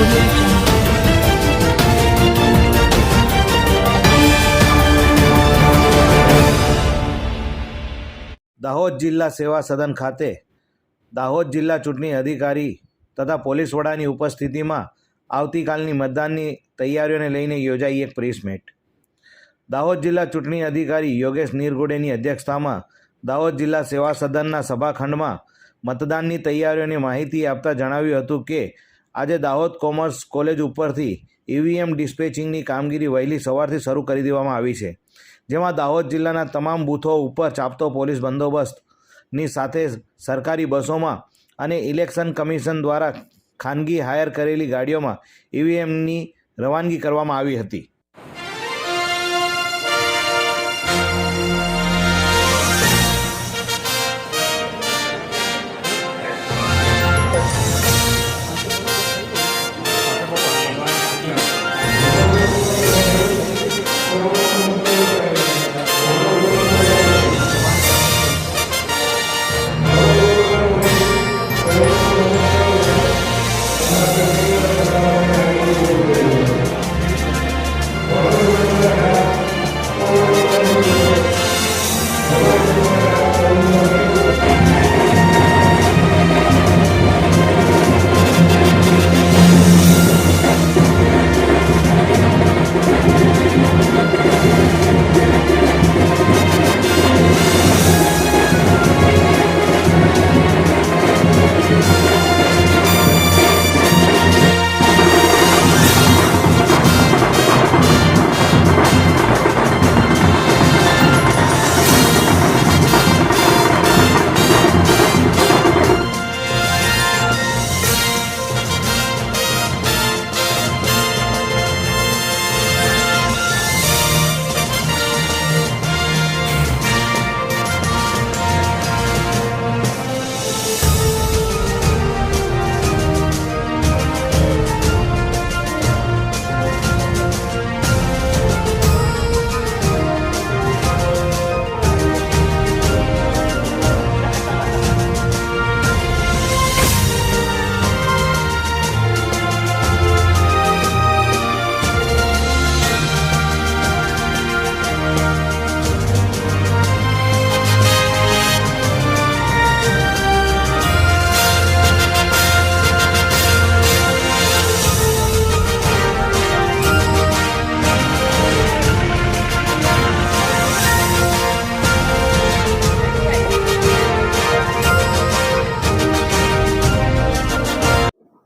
audio jungle. Dahod જિલ્લા સેવા સદન ખાતે દાહોદ જિલ્લા ચૂંટણી અધિકારી તથા પોલીસ વડાની ઉપસ્થિતિમાં આવતીકાલની મતદાનની તૈયારીઓને લઈને યોજાઈ એક પ્રેસ મીટ. દાહોદ જિલ્લા ચૂંટણી અધિકારી યોગેશ નીરગુડેની અધ્યક્ષતામાં દાહોદ જિલ્લા સેવા સદનના સભાખંડમાં મતદાનની તૈયારીઓની માહિતી આપતા જણાવ્યું હતું કે આજે દાહોદ કોમર્સ કોલેજ ઉપરથી ઈવીએમ ડિસ્પેચિંગની કામગીરી વહેલી સવારથી શરૂ કરી દેવામાં આવી છે, જેમાં દાહોદ જિલ્લાના તમામ બૂથો ઉપર ચાંપતો પોલીસ બંદોબસ્તની સાથે સરકારી બસોમાં અને ઇલેક્શન કમિશન દ્વારા ખાનગી હાયર કરેલી ગાડીઓમાં ઈવીએમની રવાનગી કરવામાં આવી હતી.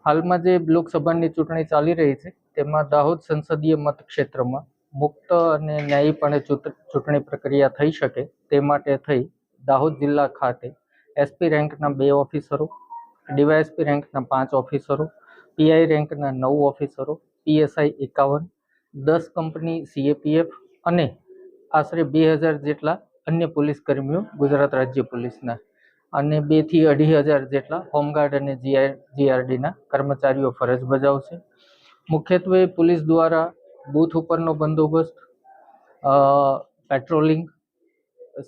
હાલમાં જે લોકસભાની ચૂંટણી ચાલી રહી છે તેમાં દાહોદ સંસદીય મતક્ષેત્રમાં મુક્ત અને ન્યાયીપણે ચૂંટણી પ્રક્રિયા થઈ શકે તે માટે થઈ દાહોદ જિલ્લા ખાતે એસપી રેન્કના 2 ઓફિસરો, ડીવાયએસપી રેન્કના 5 ઓફિસરો, પીઆઈ રેન્કના 9 ઓફિસરો, પીએસઆઈ 51, 10 કંપની સીએપીએફ અને આશરે 2000 જેટલા અન્ય પોલીસ કર્મીઓ ગુજરાત રાજ્ય પોલીસના અને 2 થી 2500 જેટલા હોમગાર્ડ અને જીઆરડીના કર્મચારીઓ ફરજ બજાવશે. મુખ્યત્વે પોલીસ દ્વારા બૂથ ઉપરનો બંદોબસ્ત, patrolling,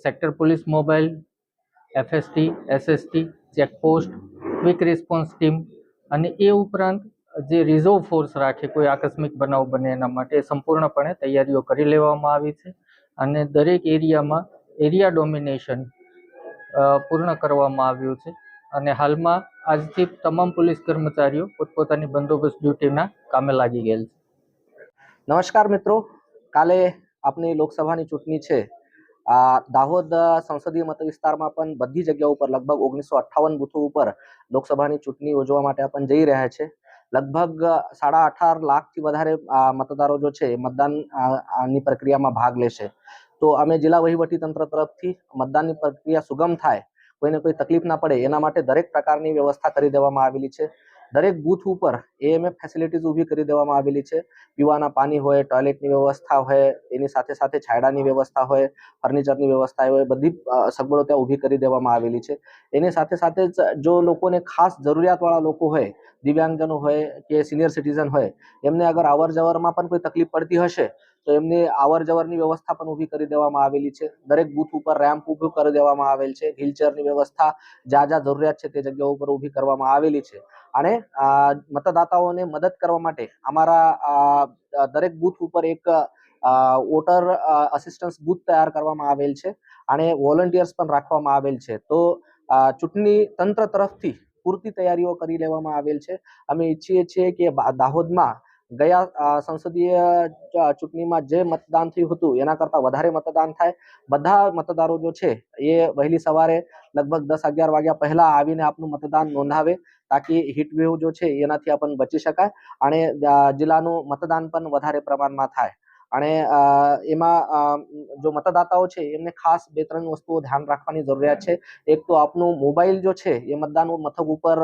sector police mobile, FST, SST, checkpost, quick response team અને એ ઉપરાંત જે રિઝર્વ ફોર્સ રાખે કોઈ આકસ્મિક બનાવ બને એના માટે સંપૂર્ણપણે તૈયારીઓ કરી લેવામાં આવી છે અને દરેક એરિયામાં એરિયા ડોમિનેશન પૂર્ણ કરવામાં આવ્યું છે અને હાલમાં આજથી તમામ પોલીસ કર્મચારીઓ પોતપોતાની બંદોબસ્ત ડ્યુટીના કામે લાગી ગયેલ છે. નમસ્કાર મિત્રો, કાલે આપની લોકસભાની ચૂંટણી છે. દાહોદ સંસદીય મત વિસ્તારમાં પણ બધી જગ્યાઓ ઉપર લગભગ 1958 બૂથો ઉપર લોકસભાની ચૂંટણી યોજવા માટે આપણે જઈ રહ્યા છે. લગભગ 18.5 લાખથી વધારે મતદારો જો છે મતદાનની પ્રક્રિયામાં ભાગ લેશે. તો અમે જિલ્લા વહીવટી તંત્ર તરફથી મતદાનની પ્રક્રિયા સુગમ થાય, કોઈને કોઈ તકલીફ ના પડે એના માટે દરેક પ્રકારની વ્યવસ્થા કરી દેવામાં આવેલી છે. દરેક બૂથ ઉપર એએમએફ ફેસિલિટીઝ ઊભી કરી દેવામાં આવેલી છે. પીવાના પાણી હોય, ટોયલેટની વ્યવસ્થા હોય, એની સાથે સાથે છાયડાની વ્યવસ્થા હોય, ફર્નિચરની વ્યવસ્થા હોય, બધી સગવડો ત્યાં ઊભી કરી દેવામાં આવેલી છે. એની સાથે સાથે જો લોકોને ખાસ જરૂરિયાતવાળા લોકો હોય, દિવ્યાંગજનો હોય કે સિનિયર સિટીઝન હોય, એમને અગર અવર જવરમાં પણ કોઈ તકલીફ પડતી હશે તો એમની અવર જવરની વ્યવસ્થા પણ ઊભી કરી દેવામાં આવેલી છે. દરેક બૂથ ઉપર રેમ્પ ઊભું કરી દેવામાં આવેલ છે. વ્હીલચેરની વ્યવસ્થા જ્યાં જરૂરિયાત છે તે જગ્યાઓ ઉપર ઊભી કરવામાં આવેલી છે. અને મતદાતાઓને મદદ કરવા માટે અમારા દરેક બૂથ ઉપર એક વોટર અસિસ્ટન્સ બૂથ તૈયાર કરવામાં આવેલ છે અને વોલન્ટિયર્સ પણ રાખવામાં આવેલ છે. તો ચૂંટણી તંત્ર તરફથી પૂરતી તૈયારીઓ કરી લેવામાં આવેલ છે. અમે ઈચ્છીએ છીએ કે દાહોદમાં ગયા સંસદીય ચૂંટણીમાં જે મતદાન થયું હતું એના કરતા વધારે મતદાન થાય. બધા મતદારો જો છે એ વહેલી સવારે લગભગ 10-11 વાગ્યા પહેલા આવીને આપનું મતદાન નોંધાવે, તાકી હીટ વેવ જો છે એનાથી આપણને બચી શકાય અને જિલ્લાનું મતદાન પણ વધારે પ્રમાણમાં થાય. અને એમાં જો મતદાતાઓ છે એમને ખાસ 2-3 વસ્તુઓ ધ્યાન રાખવાની જરૂરિયાત છે. એક તો આપનું મોબાઈલ જો છે એ મતદાન મથક ઉપર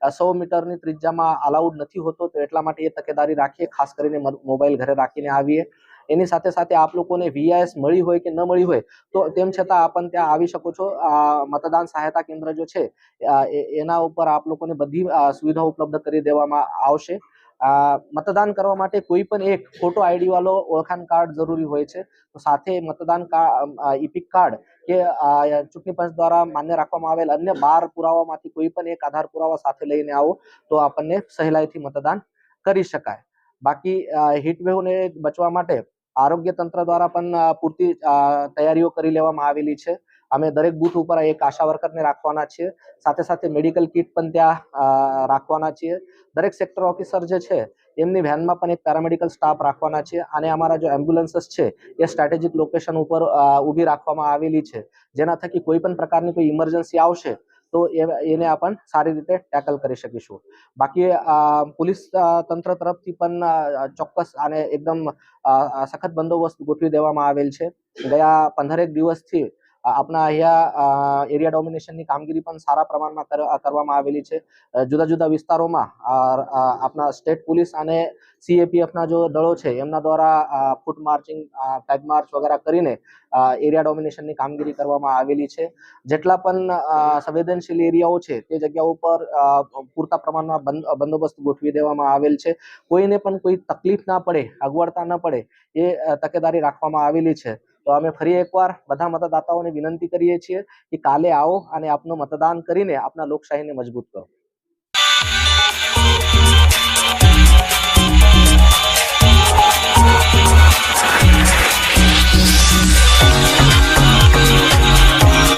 100 મીટરની ત્રિજ્યામાં અલાઉડ નથી હોતો, તો એટલા માટે એ તકેદારી રાખીએ. ખાસ કરીને મોબાઈલ ઘરે રાખીને આવીએ. એની સાથે સાથે આપ લોકોને VIS મળી હોય કે ન મળી હોય તો તેમ છતાં આપણ ત્યાં આવી શકો છો. મતદાન સહાયતા કેન્દ્ર જો છે એના ઉપર આપ લોકોને બધી સુવિધાઓ ઉપલબ્ધ કરી દેવામાં આવશે. મતદાન કરવા માટે કોઈ પણ એક ફોટો ID વાળો ઓળખાણ કાર્ડ જરૂરી હોય છે. તો સાથે મતદાન ઇપિક કાર્ડ કે ચૂંટણી પંચ દ્વારા માન્ય રાખવામાં આવેલ અન્ય 12 પુરાવામાંથી કોઈ પણ એક આધાર પુરાવા સાથે લઈને આવો તો આપણને સહેલાઈથી મતદાન કરી શકાય. બાકી હીટવેવને બચવા માટે આરોગ્ય તંત્ર દ્વારા પણ પૂરતી તૈયારીઓ કરી લેવામાં આવેલી છે. અમે દરેક બૂથ ઉપર એક આશા વર્કરને રાખવાના છીએ. સાથે સાથે મેડિકલ કિટ પણ ત્યાં રાખવાના છીએ. દરેક સેક્ટર ઓફિસર જે છે એમની વેનમાં પણ એક પેરામેડિકલ સ્ટાફ રાખવાના છે. અને અમારા જો એમ્બ્યુલન્સીસ છે એ સ્ટ્રેટેજિક લોકેશન ઉપર ઊભી રાખવામાં આવેલી છે, જેના થકી કોઈ પણ પ્રકારની કોઈ ઇમરજન્સી આવશે તો એને આપણ સારી રીતે ટેકલ કરી શકીશું. બાકી પોલીસ તંત્ર તરફથી પણ ચોક્કસ અને એકદમ સખત બંદોબસ્ત ગોઠવી દેવામાં આવેલ છે. ગયા 15 દિવસથી આપણા અહીંયા એરિયા ડોમિનેશનની કામગીરી પણ સારા પ્રમાણમાં કરવામાં આવેલી છે. જુદા જુદા વિસ્તારોમાં આપણા સ્ટેટ પોલીસ અને CAPFના જો દળો છે એમના દ્વારા ફૂટ માર્ચિંગ, ફ્લેગ માર્ચ વગેરે કરીને એરિયા ડોમિનેશનની કામગીરી કરવામાં આવેલી છે. જેટલા પણ સંવેદનશીલ એરિયાઓ છે તે જગ્યાઓ ઉપર પૂરતા પ્રમાણમાં બંદોબસ્ત ગોઠવી દેવામાં આવેલ છે. કોઈને પણ કોઈ તકલીફ ના પડે, અગવડતા ન પડે એ તકેદારી રાખવામાં આવેલી છે. તો અમે ફરી એકવાર બધા મતદાતાઓને વિનંતી કરીએ છીએ કે કાલે આવો અને આપનું મતદાન કરીને આપના લોકશાહીને મજબૂત કરો.